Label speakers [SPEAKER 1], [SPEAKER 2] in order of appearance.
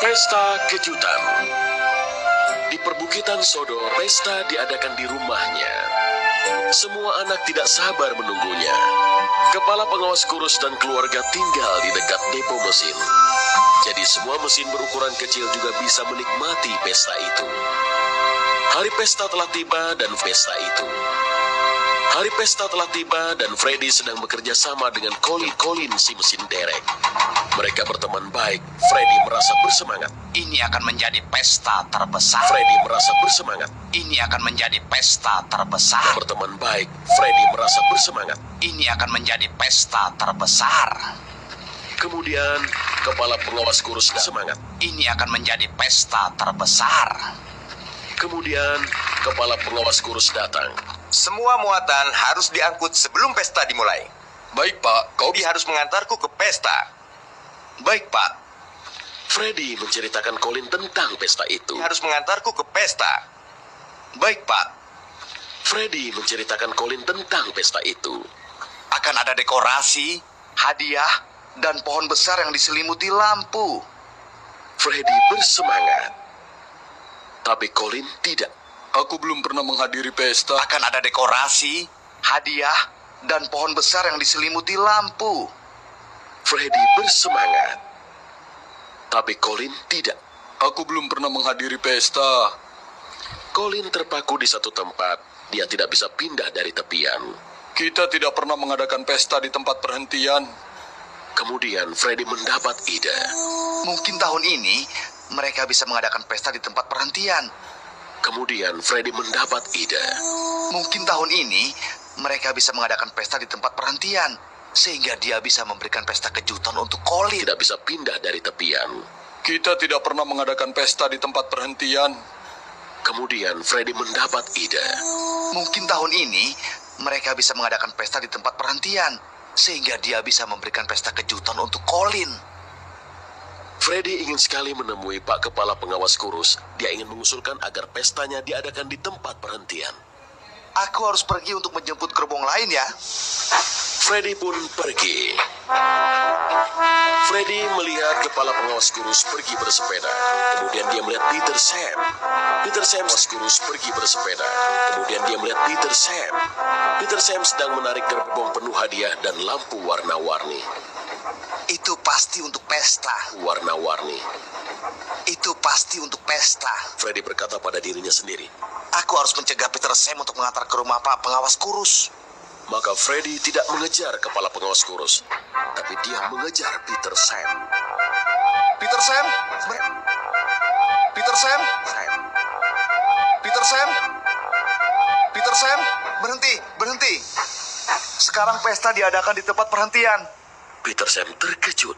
[SPEAKER 1] Pesta kejutan. Di perbukitan Sodor, pesta diadakan di rumahnya. Semua anak tidak sabar menunggunya. Kepala pengawas kurus dan keluarga tinggal di dekat depo mesin. Jadi semua mesin berukuran kecil juga bisa menikmati pesta itu. Hari pesta telah tiba dan Freddy sedang bekerja sama dengan Colin si mesin derek. Mereka berteman baik. Freddy merasa bersemangat.
[SPEAKER 2] Ini akan menjadi pesta terbesar.
[SPEAKER 1] Freddy merasa bersemangat.
[SPEAKER 2] Ini akan menjadi pesta terbesar.
[SPEAKER 1] Berteman baik. Freddy merasa bersemangat.
[SPEAKER 2] Ini akan menjadi pesta terbesar.
[SPEAKER 1] Kemudian, kepala pengawas kurus semangat.
[SPEAKER 2] Ini akan menjadi pesta terbesar.
[SPEAKER 1] Kemudian, kepala pengawas kurus datang.
[SPEAKER 3] Semua muatan harus diangkut sebelum pesta dimulai.
[SPEAKER 1] Baik, Pak.
[SPEAKER 3] Dia harus mengantarku ke pesta.
[SPEAKER 1] Baik, Pak. Freddy menceritakan Colin tentang pesta itu.
[SPEAKER 3] Dia harus mengantarku ke pesta.
[SPEAKER 1] Baik, Pak. Freddy menceritakan Colin tentang pesta itu.
[SPEAKER 2] Akan ada dekorasi, hadiah, dan pohon besar yang diselimuti lampu.
[SPEAKER 1] Freddy bersemangat. Tapi Colin tidak.
[SPEAKER 4] Aku belum pernah menghadiri pesta.
[SPEAKER 2] Akan ada dekorasi, hadiah, dan pohon besar yang diselimuti lampu.
[SPEAKER 1] Freddy bersemangat. Tapi Colin tidak.
[SPEAKER 4] Aku belum pernah menghadiri pesta.
[SPEAKER 1] Colin terpaku di satu tempat. Dia tidak bisa pindah dari tepian.
[SPEAKER 4] Kita tidak pernah mengadakan pesta di tempat perhentian.
[SPEAKER 1] Kemudian Freddy mendapat ide.
[SPEAKER 2] Mungkin tahun ini mereka bisa mengadakan pesta di tempat perhentian.
[SPEAKER 1] Kemudian Freddy mendapat ide.
[SPEAKER 2] Mungkin tahun ini mereka bisa mengadakan pesta di tempat perhentian, sehingga dia bisa memberikan pesta kejutan untuk Colin.
[SPEAKER 1] Tidak bisa pindah dari tepian.
[SPEAKER 4] Kita tidak pernah mengadakan pesta di tempat perhentian.
[SPEAKER 1] Kemudian Freddy mendapat ide.
[SPEAKER 2] Mungkin tahun ini mereka bisa mengadakan pesta di tempat perhentian, sehingga dia bisa memberikan pesta kejutan untuk Colin.
[SPEAKER 1] Freddy ingin sekali menemui Pak Kepala Pengawas Kurus. Dia ingin mengusulkan agar pestanya diadakan di tempat perhentian.
[SPEAKER 2] Aku harus pergi untuk menjemput gerbong lain ya.
[SPEAKER 1] Freddy pun pergi. Freddy melihat Kepala Pengawas Kurus pergi bersepeda. Kemudian dia melihat Peter Sam. Peter Sam kurus pergi bersepeda. Kemudian dia melihat Peter Sam. Peter Sam sedang menarik gerbong penuh hadiah dan lampu warna-warni.
[SPEAKER 2] Itu pasti untuk pesta.
[SPEAKER 1] Warna-warni.
[SPEAKER 2] Itu pasti untuk pesta.
[SPEAKER 1] Freddy berkata pada dirinya sendiri.
[SPEAKER 2] Aku harus mencegah Peter Sam untuk mengantar ke rumah Pak Pengawas Kurus.
[SPEAKER 1] Maka Freddy tidak mengejar Kepala Pengawas Kurus, tapi dia mengejar Peter Sam.
[SPEAKER 2] Peter Sam? Peter Sam? Peter Sam? Peter Sam? Berhenti. Sekarang pesta diadakan di tempat perhentian.
[SPEAKER 1] Peter Sam terkejut.